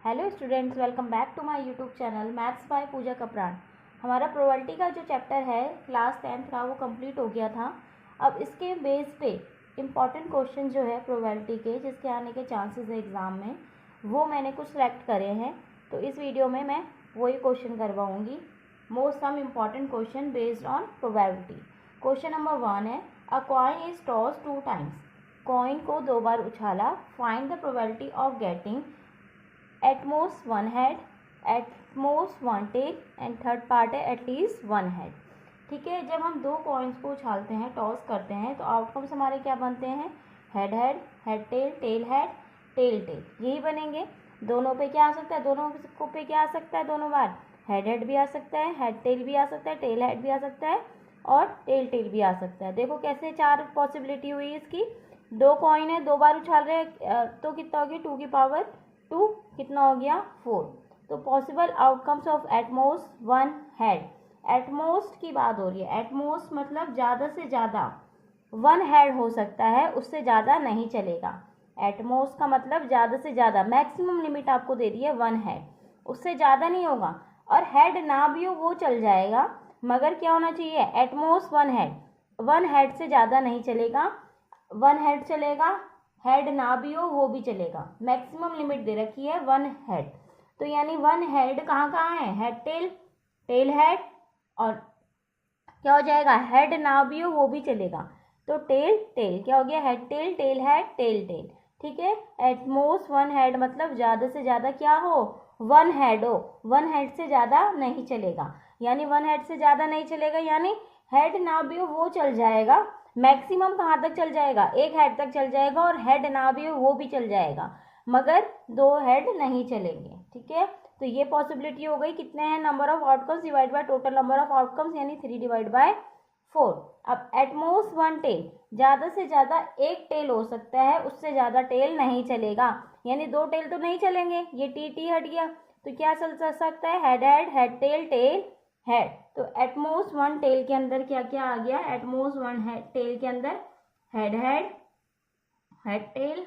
Hello students, welcome back to my YouTube channel maths by Pooja Kapran. हमारा probability का जो chapter है क्लास 10th का वो कंप्लीट हो गया था। अब इसके बेस पे इम्पॉर्टेंट क्वेश्चन जो है प्रोबेबिलिटी के जिसके आने के चांसेस है एग्ज़ाम में, वो मैंने कुछ सेलेक्ट करे हैं। तो इस वीडियो में मैं वही क्वेश्चन करवाऊँगी, most some important question based on probability. Question number 1 है, a coin is toss 2 times. Coin को 2 बार उछाला, find the probability of getting at most one head, at most one tail and third part है at least one head। ठीक है, जब हम दो कॉइन्स को उछालते हैं, टॉस करते हैं, तो आउटकम्स हमारे क्या बनते हैं? Head head, head tail, tail head, tail tail, यही बनेंगे। दोनों पे क्या आ सकता है? दोनों को पे क्या आ सकता है? दोनों बार हेड हेड भी आ सकता है, हेड टेल भी आ सकता है, टेल हेड भी आ सकता है और टेल टेल भी आ सकता है। देखो कैसे चार पॉसिबिलिटी हुई इसकी। दो कॉइन है, 2 बार उछाल रहे हैं, तो कितना हो गया? 2 की पावर 2, कितना हो गया? 4। तो possible outcomes of at most one head. At most की बात हो रही है, एटमोस्ट मतलब ज़्यादा से ज़्यादा वन हेड हो सकता है, उससे ज़्यादा नहीं चलेगा। एटमोस्ट का मतलब ज़्यादा से ज़्यादा, मैक्सिमम लिमिट आपको दे दी है 1 हेड, उससे ज़्यादा नहीं होगा। और हेड ना भी हो वो चल जाएगा, मगर क्या होना चाहिए? एटमोस्ट 1 हेड, 1 हेड से ज़्यादा नहीं चलेगा। 1 हेड चलेगा, हेड ना भी हो वो भी चलेगा। मैक्सिमम लिमिट दे रखी है 1 हेड, तो यानी 1 हेड कहाँ कहाँ है? हेड टेल, टेल हेड, और क्या हो जाएगा? हेड ना भी हो वो भी चलेगा। तो टेल टेल क्या हो गया? Head tail, tail head, tail tail. ठीक है, एट मोस्ट 1 हेड मतलब ज़्यादा से ज़्यादा क्या हो? 1 हेड हो, 1 हेड से ज़्यादा नहीं चलेगा। यानी 1 हेड से ज़्यादा नहीं चलेगा, यानी हेड ना भी हो वो चल जाएगा। मैक्सिमम कहाँ तक चल जाएगा? 1 हेड तक चल जाएगा, और हेड ना भी हो वो भी चल जाएगा, मगर 2 हेड नहीं चलेंगे। ठीक है, तो ये पॉसिबिलिटी हो गई। कितने हैं? Number of outcomes divide by total number of outcomes, यानी 3 डिवाइड बाय 4। अब एटमोस्ट 1 टेल, ज़्यादा से ज़्यादा 1 टेल हो सकता है, उससे ज़्यादा टेल नहीं चलेगा। यानी 2 टेल तो नहीं चलेंगे, ये टी टी हट गया, तो क्या चल सकता है? Head head, head tail, tail head. तो एटमोस्ट 1 टेल के अंदर क्या क्या आ गया? एटमोस्ट 1 टेल के अंदर head head, head tail,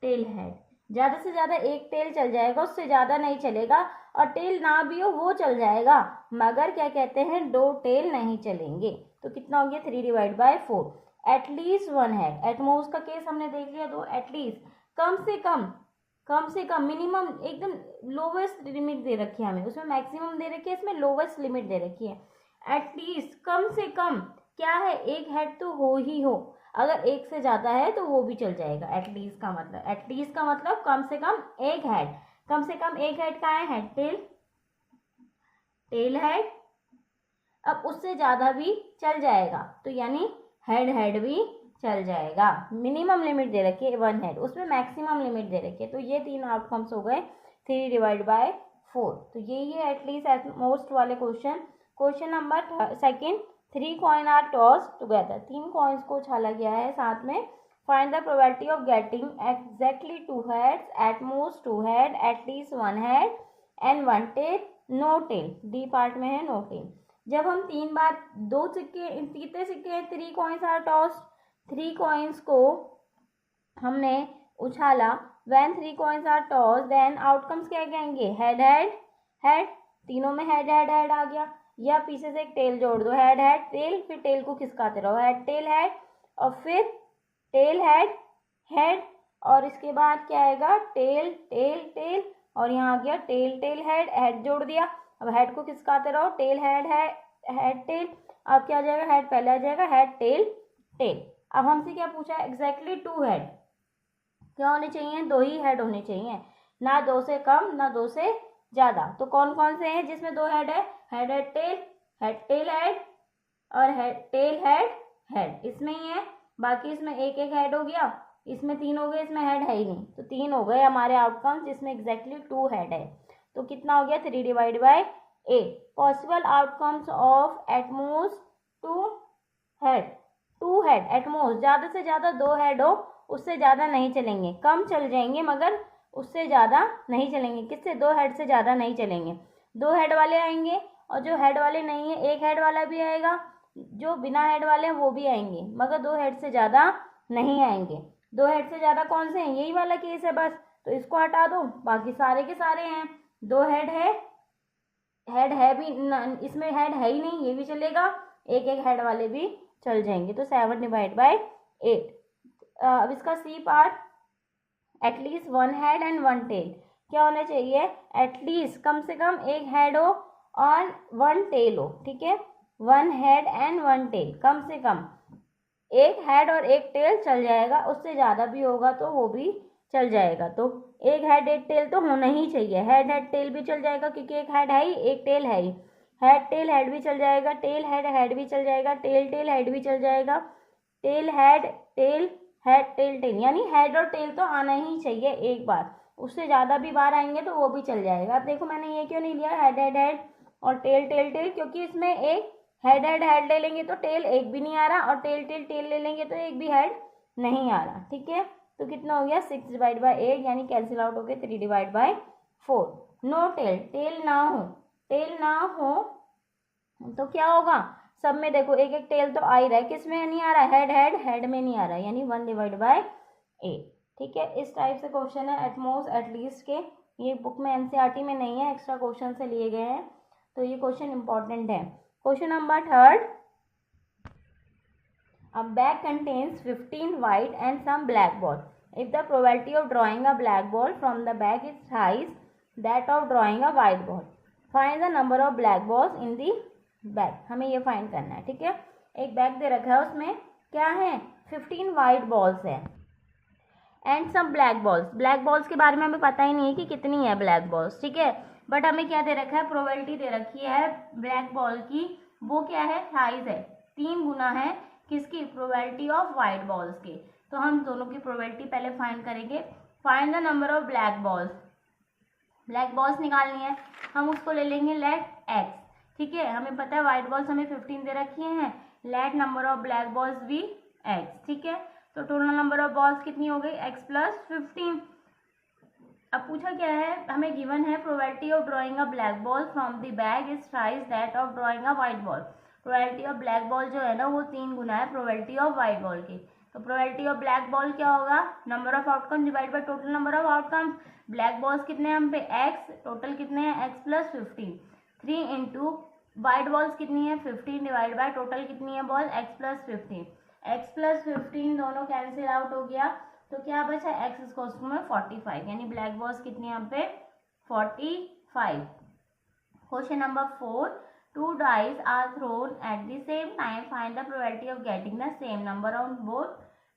tail head. ज्यादा से ज्यादा 1 टेल चल जाएगा, उससे ज्यादा नहीं चलेगा, और टेल ना भी हो वो चल जाएगा, मगर क्या कहते हैं? 2 टेल नहीं चलेंगे। तो कितना हो गया? 3 divide by 4। At least 1 head, at most का केस हमने देख लिया। दो एटलीस्ट, कम से कम, कम से कम, मिनिमम एकदम लोवेस्ट लिमिट दे रखी है हमें, उसमें मैक्सिमम दे रखी है, इसमें लोवेस्ट लिमिट दे रखी है। एटलीस्ट कम से कम क्या है? 1 हेड तो हो ही हो, अगर 1 से ज्यादा है तो वो भी चल जाएगा। एटलीस्ट का मतलब, एटलीस्ट का मतलब कम से कम 1 हेड। कम से कम 1 हेड का है हेड टेल, टेल हेड। अब उससे ज्यादा भी चल जाएगा, तो यानी हेड हेड भी चल जाएगा। मिनिमम लिमिट दे रखी है 1 हेड, उसमें मैक्सिमम लिमिट दे रखी है। तो ये 3 आउटकम्स हो गए 3 डिवाइड बाय 4। तो यही है एटलीस्ट एटमोस्ट वाले question. Question number second, 3 coin are toss together. 3 coins को उछाला गया है साथ में। Find the probability of getting exactly 2 heads, at most 2 head, at least 1 head and 1 tail, no tail. D part में है नो टेल। जब हम 3 बार, 2 सिक्के, कितने सिक्के हैं? 3 कॉइन्स आर टॉस। 3 कॉइन्स को हमने उछाला, when 3 coins are toss, then outcomes क्या कहेंगे? हेड हेड, हेड, तीनों में हेड हेड हेड आ गया, या पीछे से एक टेल जोड़ दो, हेड हेड टेल, फिर टेल को खिसकाते रहो, हेड टेल हेड, और फिर टेल हेड हेड, और इसके बाद क्या आएगा? टेल टेल टेल, और यहाँ आ गया टेल टेल हेड, हेड जोड़ दिया। अब हेड को खिसकाते रहो, टेल हेड है, हेड टेल। अब क्या आ जाएगा? हेड पहले आ जाएगा, हेड टेल टेल। अब हमसे क्या पूछा है? Exactly 2 head. क्या होने चाहिए? 2 ही हेड होने चाहिए, ना 2 से कम ना 2 से ज्यादा। तो कौन कौन से हैं जिसमें 2 हेड है? Head head tail, head tail head, और हेड टेल हेड हेड, इसमें ही है। बाकी इसमें एक एक हेड हो गया, इसमें 3 हो गए, इसमें हेड है ही नहीं, तो 3 हो गए हमारे आउटकम जिसमें एग्जैक्टली 2 हेड है। तो कितना हो गया? 3 divide by 8। Possible outcomes of at most 2 head. 2 head at most, ज्यादा से ज्यादा 2 हेड हो, उससे ज्यादा नहीं चलेंगे, कम चल जाएंगे मगर उससे ज्यादा नहीं चलेंगे। किससे? 2 हेड से ज्यादा नहीं चलेंगे। 2 हेड वाले आएंगे, और जो हेड वाले नहीं है 1 हेड वाला भी आएगा, जो बिना हेड वाले हैं वो भी आएंगे, मगर 2 हेड से ज्यादा नहीं आएंगे। 2 हेड से ज्यादा कौन से हैं? यही वाला केस है बस, तो इसको हटा दो, बाकी सारे के सारे हैं। 2 हेड है भी इसमें हेड है ही नहीं, ये भी चलेगा, एक एक हेड वाले भी चल जाएंगे। तो 7 डिवाइड बाई 8। अब इसका C part, at least 1 head and 1 tail. क्या होना चाहिए? एटलीस्ट कम से कम एक हेड हो और 1 टेल हो, ठीक है। 1 हेड एंड 1 टेल, कम से कम एक हेड और एक टेल चल जाएगा, उससे ज़्यादा भी होगा तो वो भी चल जाएगा। तो एक हेड एक टेल तो होना ही चाहिए। हेड हेड टेल भी चल जाएगा क्योंकि एक हेड है ही, एक टेल है ही। हेड टेल हेड भी चल जाएगा, टेल हेड हेड भी चल जाएगा, टेल टेल हेड भी चल जाएगा, tail head tail head tail tail, यानी हेड और टेल तो आना ही चाहिए एक बार। उससे ज़्यादा भी बार आएंगे तो वो भी चल जाएगा। अब देखो मैंने ये क्यों नहीं लिया हेड हेड हेड और टेल टेल टेल, क्योंकि इसमें एक हेड हेड हेड ले लेंगे तो टेल एक भी नहीं आ रहा, और टेल टेल टेल ले लेंगे तो एक भी हेड नहीं आ रहा, ठीक है। तो कितना हो गया? 6 डिवाइड बाई 8, यानी कैंसिल आउट हो गए 3 divide by 4। No tail, tail ना हो, टेल ना हो तो क्या होगा? सब में देखो एक एक टेल तो आ ही रहा है, किस में नहीं आ रहा? हेड हेड हेड में नहीं आ रहा है, यानी 1 डिवाइड बाई 8, ठीक है। इस टाइप से क्वेश्चन है एटमोस्ट एटलीस्ट के, ये बुक में एनसीईआरटी में नहीं है, एक्स्ट्रा क्वेश्चन से लिए गए हैं, तो ये क्वेश्चन इंपॉर्टेंट है। Question number 3, a bag contains 15 white and some black balls. If the probability of drawing a black ball from the bag is thrice that of drawing a white ball, find the number of black balls in the bag. हमें ये find करना है, ठीक है। एक bag दे रखा है, उसमें क्या है? 15 वाइट बॉल्स है and some black balls. Black balls के बारे में हमें पता ही नहीं है कि कितनी है ब्लैक बॉल्स, ठीक है। बट हमें क्या दे रखा है? प्रोबेबिलिटी दे रखी है ब्लैक बॉल की, वो क्या है? थ्राइस है, 3 गुना है किसकी? प्रोबेबिलिटी ऑफ वाइट बॉल्स की। तो हम दोनों की प्रोबेबिलिटी पहले फाइंड करेंगे। Find the number of black balls, black balls निकालनी है, हम उसको ले लेंगे लेट एक्स, ठीक है। हमें पता है वाइट बॉल्स हमें 15 दे रखी हैं, let number of black balls भी एक्स, ठीक है। तो टोटल नंबर ऑफ बॉल्स कितनी हो गई? X plus 15। अब पूछा क्या है? हमें गिवन है probability of drawing a black ball from the bag is thrice that of drawing a white ball. Probability of black ball जो है ना, वो 3 गुना है प्रोबेबिलिटी ऑफ वाइट बॉल की। तो प्रोबेबिलिटी ऑफ ब्लैक बॉल क्या होगा? Number of outcome divide by total number of outcomes. Black balls कितने हैं हम पे? एक्स, टोटल कितने हैं? X plus 15। 3 into white balls कितनी है? 15 डिवाइड बाय टोटल कितनी है ball? X plus 15। X plus 15 दोनों कैंसिल आउट हो गया, तो क्या बचा? एक्स इक्वल्स टू में 45, यानी ब्लैक बॉल्स कितनी यहाँ पे? 45। Question number 4, 2 dice are thrown at the same time. Find the probability of getting the same number on both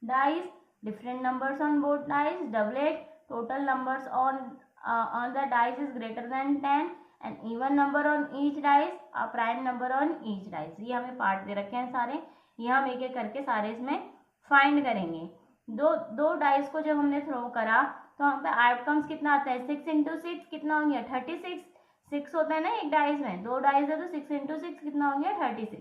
dice. Different numbers on both dice. Double it. Total numbers on the dice is greater than 10. An even number on each dice. A prime number on each dice. ये हमें part दे रखे हैं सारे, ये हम एक एक करके सारे इसमें फाइंड करेंगे। दो डाइस को जब हमने थ्रो करा तो वहाँ पे आउटकम्स कितना आता है? 6 इंटू 6 कितना हो गया? 36। 6 होता है ना एक डाइस में, 2 डाइस है तो 6 इंटू 6 कितना हो गया? 36।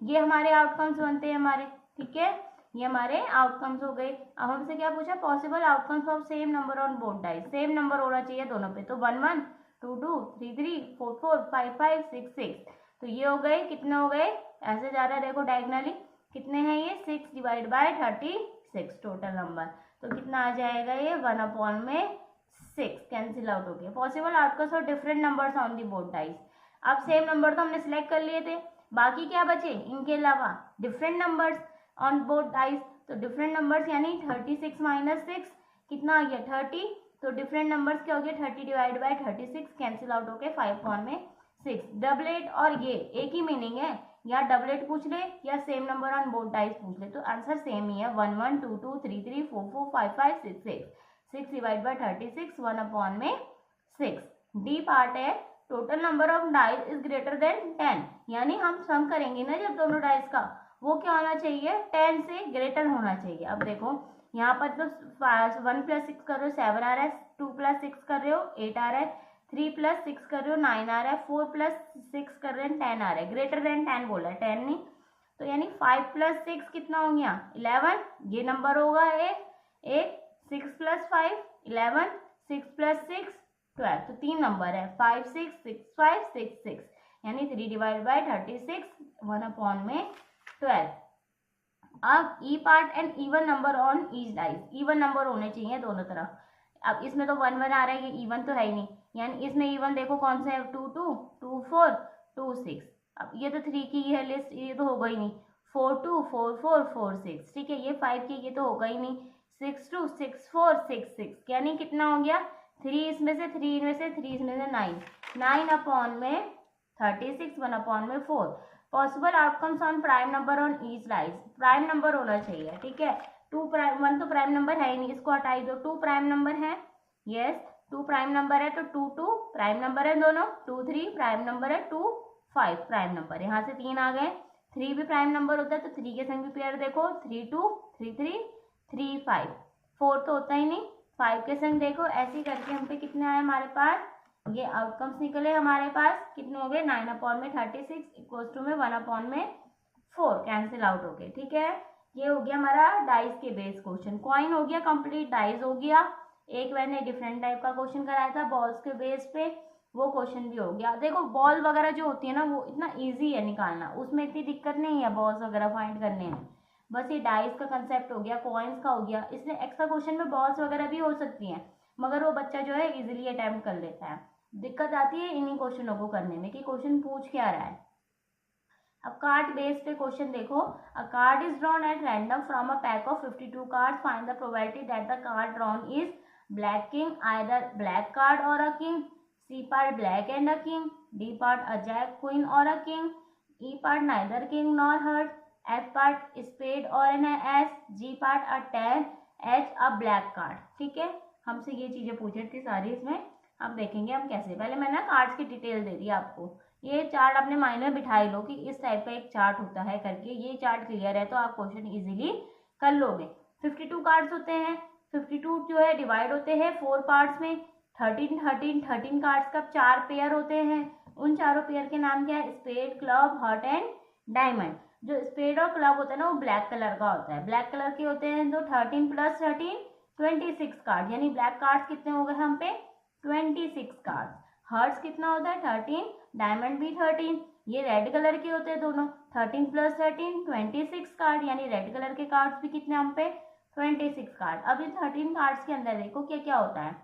ये हमारे आउटकम्स बनते हैं हमारे, ठीक है, ये हमारे आउटकम्स हो गए। अब हमसे क्या पूछा? Possible outcomes of same number on both dice. Same number होना चाहिए दोनों पे, तो 1 1, 2 2, 3 3, 4 4, 5 5, 6 6। तो ये हो गए, कितने हो गए? ऐसे जा रहा है देखो डायगनली, कितने हैं ये? 6 डिवाइड बाय 36 टोटल नंबर। तो कितना आ जाएगा ये? 1/6 कैंसिल आउट हो गया। Possible outcomes of different numbers on the both dice. अब सेम नंबर तो हमने सिलेक्ट कर लिए थे, बाकी क्या बचे इनके अलावा? Different numbers on both dice. तो डिफरेंट नंबर्स यानी 36 माइनस 6 कितना आ गया? 30। तो डिफरेंट नंबर्स क्या हो गया? 30 डिवाइड बाय 36 कैंसिल आउट हो गए 5/6। डबलेट और ये एक ही मीनिंग है, या डबलेट पूछ ले या same number on both dice पूछ ले, तो आंसर सेम ही है। 1 1, 2 2, 3 3, 4 4, 5 5, 6 6। 6 डिवाइड बाय 36, 1/6। डी पार्ट है total number of dice is greater than 10, यानी हम सम करेंगे ना जब दोनों डाइस का, वो क्या होना चाहिए? 10 से ग्रेटर होना चाहिए। अब देखो यहाँ पर तो 1 + 6 कर रहे हो 7 आ रहा है, 2 + 6 कर रहे हो 8 आ रहा है, 3 + 6 कर रहे हो 9 आ रहा है, 4 + 6 कर रहे हैं 10 आ रहा है। ग्रेटर देन 10 बोला है, 10 नहीं, तो यानी 5 + 6 कितना हो गया? 11। ये नंबर होगा एक 6 + 5 11, 6 + 6 12, तो 3 नंबर है 5 6 6 5 6 6, यानी 3 डिवाइड बाय 36 1/12। अब E part and even number on each dice. Even number होने चाहिए दोनों तरफ। अब इसमें तो 1 1 आ रहा है, ये इवन तो है ही नहीं, यानी इसमें इवन देखो कौन सा है, 2 2 2 4 2 6। अब ये तो 3 की है लिस्ट, ये तो होगा ही नहीं, 4 2 4 4 4 6, ठीक है। ये 5 की, ये तो होगा ही नहीं, 6 2 6 4 6 6, यानी कितना हो गया, 3 इसमें से, 3 इनमें से, 3 इसमें से, 9 9 अपॉन में 36, 1 अपॉन में 4। Possible outcomes on prime number on each lies, prime number होना चाहिए, ठीक है। 2 प्राइम, 1 तो प्राइम नंबर है ही नहीं, इसको हटाई दो। 2 प्राइम नंबर है, यस 2 प्राइम नंबर है, तो 2 2 प्राइम नंबर है दोनों, 2 3 प्राइम नंबर है, 2 5 प्राइम नंबर, यहाँ से 3 आ गए। 3 भी प्राइम नंबर होता है, तो 3 के संग भी पेयर देखो, 3 2 3 3 3 5, 4 तो होता ही नहीं, 5 के संग देखो, ऐसे करके हम पे कितने आए हमारे पास, ये आउटकम्स निकले हमारे पास, कितने हो गए, 9 अपॉन में 36 इक्वल्स टू में 1 अपॉन में 4, कैंसिल आउट हो गए, ठीक है। ये हो गया हमारा डाइस के बेस क्वेश्चन। कॉइन हो गया कंप्लीट, डाइस हो गया, एक मैंने डिफरेंट टाइप का क्वेश्चन कराया था बॉल्स के बेस पे, वो क्वेश्चन भी हो गया। देखो बॉल वगैरह जो होती है ना, वो इतना इजी है निकालना, उसमें इतनी दिक्कत नहीं है बॉल्स वगैरह फाइंड करने में। बस ये डाइस का कंसेप्ट हो गया, कॉइन्स का हो गया, इसलिए एक्स्ट्रा क्वेश्चन में बॉल्स वगैरह भी हो सकती हैं, मगर वो बच्चा जो है इजिली अटेम्प्ट कर लेता है। दिक्कत आती है इन्हीं क्वेश्चनों को करने में कि क्वेश्चन पूछ क्या रहा है। अब कार्ड बेस पे क्वेश्चन देखो, a card is drawn at random from a pack of 52 cards, find the probability that the card drawn is black king, either black card और a king, C part black and a king, D part a jack queen or a king, E part neither king nor heart, F part spade or an ace, G part a 10, H a black card, ठीक है। हमसे ये चीजें पूछी थी सारी, इसमें अब देखेंगे हम कैसे। पहले मैंने कार्ड्स की डिटेल दे दी आपको, ये चार्ट अपने माइंड में बिठाई लो कि इस टाइप का एक चार्ट होता है करके, ये चार्ट क्लियर है तो आप क्वेश्चन इजीली कर लोगे। 52 कार्ड्स होते हैं, 52 जो है डिवाइड होते हैं 4 पार्ट्स में, 13 कार्ड्स का 4 पेयर होते हैं। उन चारों पेयर के नाम क्या है, spade, club, heart and diamond. जो स्पेड और क्लब होता है ना, वो ब्लैक कलर का होता है, ब्लैक कलर के होते हैं। तो 13 + 13 26 कार्ड, यानी ब्लैक कार्ड्स कितने हो गए हम पे, 26 कार्ड्स। हर्ट्स कितना होता है, 13, डायमंड भी 13, ये रेड कलर के होते हैं दोनों। 13 + 13 26 कार्ड, यानी रेड कलर के कार्ड्स भी कितने हम पे, 26 कार्ड। अब इन 13 कार्ड्स के अंदर देखो क्या क्या होता है,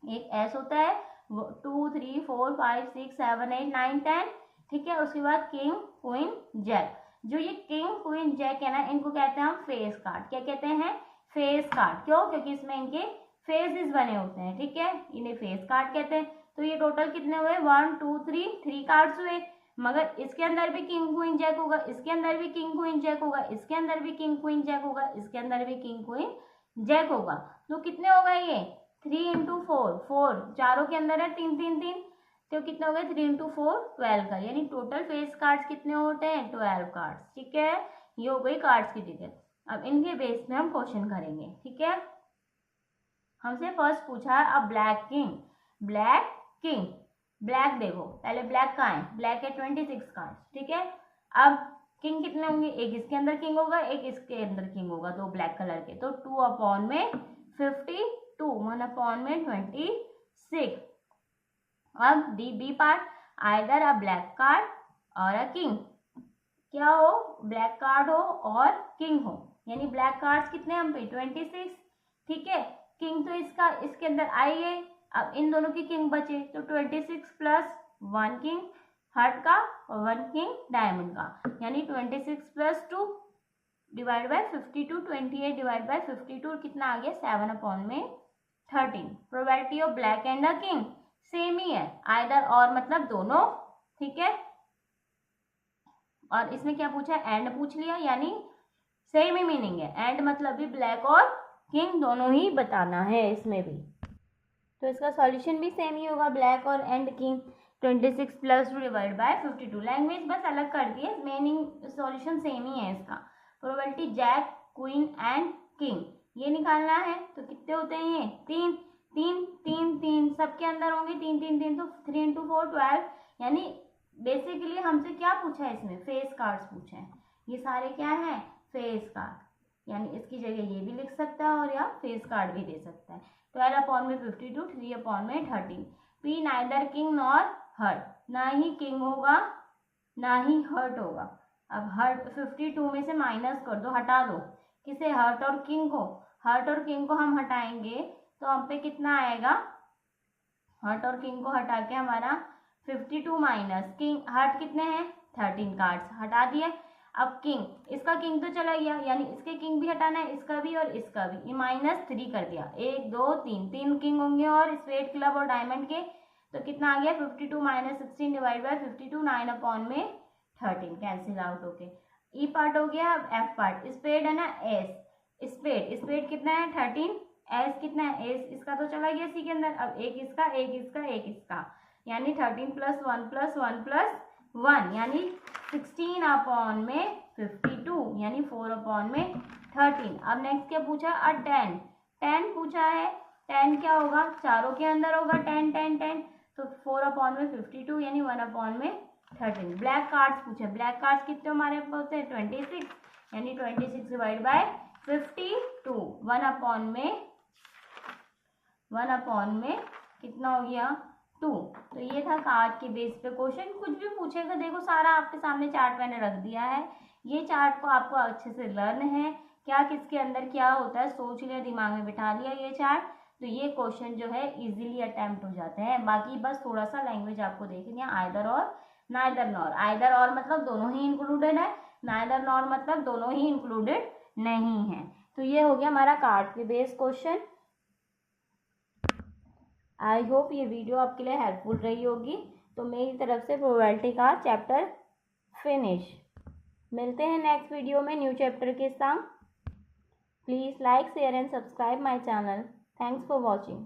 एक एस होता है, 2 3 4 5 6 7 8 9 10, ठीक है। उसके बाद किंग, क्वीन, जैक। जो ये किंग, क्वीन, जैक है ना, इनको कहते हैं हम फेस कार्ड। क्या कहते हैं, फेस कार्ड। क्यों, क्योंकि इसमें इनके फेसेस बने होते हैं, ठीक है, इन्हें फेस कार्ड कहते हैं। तो ये टोटल कितने हुए, 1 2 3 कार्ड्स हुए, मगर इसके अंदर भी किंग क्वीन जैक होगा, इसके अंदर भी किंग क्वीन जैक होगा, इसके अंदर भी किंग क्वीन जैक होगा, इसके अंदर भी किंग क्वीन जैक होगा। तो कितने हो गए ये, 3 × 4 4, चारों के अंदर है 3 3 3, तो कितने हो गए, 3 × 4 12 का, यानी टोटल फेस कार्ड्स कितने होते हैं, 12 कार्ड्स, ठीक है। ये हो गई कार्ड्स की डिटेल। अब इनके बेस में हम क्वेश्चन करेंगे, ठीक है। हमसे फर्स्ट पूछा है अब black king, black king, black देखो पहले ब्लैक कहाँ है, ब्लैक है 26 कार्ड, ठीक है। अब किंग कितने होंगे, एक इसके अंदर किंग होगा, एक इसके अंदर किंग होगा, दो ब्लैक कलर के, तो 2 अपॉन में 52, 1 अपॉन में 26। अब D B part, either a black card और अ किंग, क्या हो, ब्लैक कार्ड हो और किंग हो, यानी ब्लैक कार्ड्स कितने हम पे 26, ठीक है। किंग तो इसका इसके अंदर आई है, अब इन दोनों की किंग बचे, तो 26 + 1 किंग हार्ट का और 1 किंग डायमंड का, यानी 26 + 2 डिवाइड बाय 52, 28 डिवाइड बाय 52 कितना आ गया, 7 अपॉन में 13। Probability of black and the king same ही है, आइदर और मतलब दोनों, ठीक है। और इसमें क्या पूछा है, एंड पूछ लिया, यानी सेम ही मीनिंग है, एंड मतलब भी ब्लैक और किंग दोनों ही बताना है इसमें भी, तो इसका सॉल्यूशन भी सेम ही होगा, ब्लैक और and king. 26 + 2 divide by 52, language बस अलग कर दी है, मीनिंग सॉल्यूशन सेम ही है इसका। Probability jack, queen and king ये निकालना है, तो कितने होते हैं ये, 3 3 3 3, सबके अंदर होंगे 3 3 3, तो 3 × 4 12, यानी बेसिकली हमसे क्या पूछा है इसमें, फेस कार्ड्स पूछे हैं। ये सारे क्या है, फेस कार्ड, यानी इसकी जगह ये भी लिख सकता है और या फेस कार्ड भी दे सकता है। 12 अपॉन में 52, 3 अपॉन में 13। P neither king nor heart, ना ही किंग होगा ना ही हर्ट होगा। अब हर्ट 52 में से माइनस कर दो, हटा दो, किसे, हर्ट और किंग को। हर्ट और किंग को हम हटाएंगे तो हम पे कितना आएगा, हर्ट और किंग को हटा के हमारा 52 माइनस किंग, हर्ट कितने हैं 13 कार्ड्स, हटा दिए। अब किंग, इसका किंग तो चला गया, यानी इसके किंग भी हटाना है, इसका भी और इसका भी, ये -3 कर दिया, 1 2 3, 3 किंग होंगे और स्पेड क्लब और डायमंड के, तो कितना आ गया 52 माइनस 16 डिवाइड बाय 52, 9 अपॉन में 13 कैंसिल आउट होके। ई पार्ट हो गया। अब एफ पार्ट, स्पेड है ना एस, स्पेड, स्पेड कितना है 13, एस कितना है एस, इसका तो चला गया इसी के अंदर, अब एक इसका एक इसका एक इसका, यानी 13 + 1 + 1 + 1 यानी 16 अपॉन में 52 यानी 4 अपॉन में 13। अब नेक्स्ट क्या पूछा, 10, 10 पूछा है, 10 क्या होगा, चारों के अंदर होगा 10 10 10, तो 4 अपॉन में 52 यानी 1 अपॉन में 13। ब्लैक कार्ड्स पूछे, ब्लैक कार्ड्स कितने हमारे पास है 26, यानी 26 डिवाइड बाय 52, 1 अपॉन में कितना हो गया 2। तो ये था कार्ड के बेस पे क्वेश्चन। कुछ भी पूछेगा, देखो सारा आपके सामने चार्ट मैंने रख दिया है, ये चार्ट को आपको अच्छे से लर्न है, क्या किसके अंदर क्या होता है सोच लिया, दिमाग में बिठा लिया ये चार्ट, तो ये क्वेश्चन जो है इजीली अटेम्प्ट हो जाते हैं। बाकी बस थोड़ा सा लैंग्वेज आपको देखनी है, आइदर और नाइदर नॉर। आइदर और मतलब दोनों ही इंक्लूडेड है, नाइदर नॉर मतलब दोनों ही इंक्लूडेड नहीं है। तो ये हो गया हमारा कार्ड के बेस क्वेश्चन। आई होप ये वीडियो आपके लिए हेल्पफुल रही होगी। तो मेरी तरफ से प्रोबेबिलिटी का चैप्टर फिनिश। मिलते हैं नेक्स्ट वीडियो में न्यू चैप्टर के साथ। Please like share and subscribe my channel. Thanks for watching.